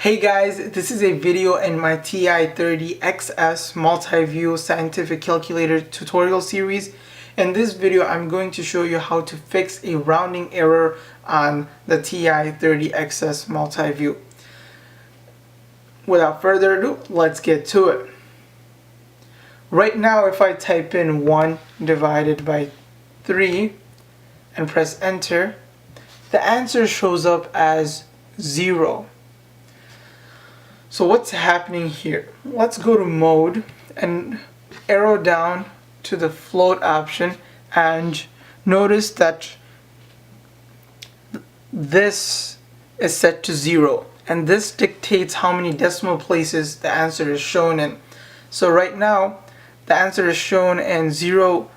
Hey guys, this is a video in my TI-30xs Multiview scientific calculator tutorial series. In this video, I'm going to show you how to fix a rounding error on the TI-30xs Multiview. Without further ado, let's get to it. Right now, if I type in 1 divided by 3 and press enter, the answer shows up as 0. So what's happening here? Let's go to mode and arrow down to the float option and notice that this is set to 0, and this dictates how many decimal places the answer is shown in. So right now the answer is shown in 0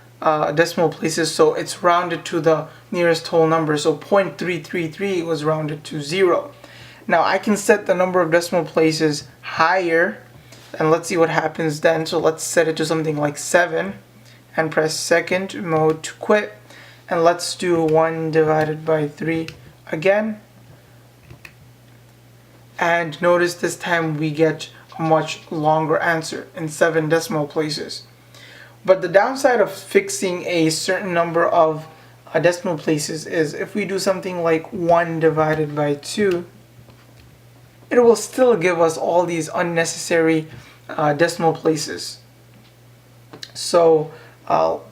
decimal places, so it's rounded to the nearest whole number. So 0.333 was rounded to 0. Now I can set the number of decimal places higher, and let's see what happens then. So let's set it to something like 7 and press second mode to quit, and let's do 1 divided by 3 again, and notice this time we get a much longer answer in 7 decimal places. But the downside of fixing a certain number of decimal places is if we do something like 1 divided by 2, it will still give us all these unnecessary decimal places. So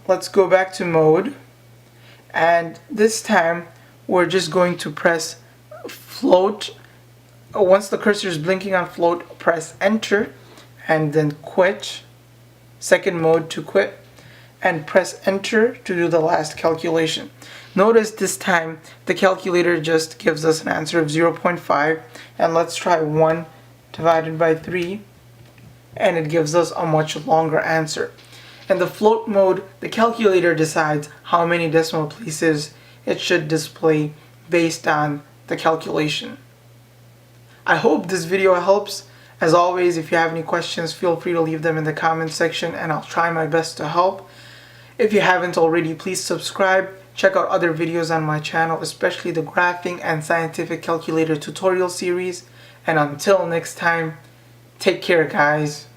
let's go back to mode, and this time we're just going to press float. Once the cursor is blinking on float, press enter and then quit, second mode to quit, and press enter to do the last calculation. Notice this time the calculator just gives us an answer of 0.5, and let's try 1 divided by 3, and it gives us a much longer answer. In the float mode, the calculator decides how many decimal places it should display based on the calculation. I hope this video helps. As always, if you have any questions, feel free to leave them in the comment section and I'll try my best to help. If you haven't already, please subscribe. Check out other videos on my channel, especially the graphing and scientific calculator tutorial series. And until next time, take care guys.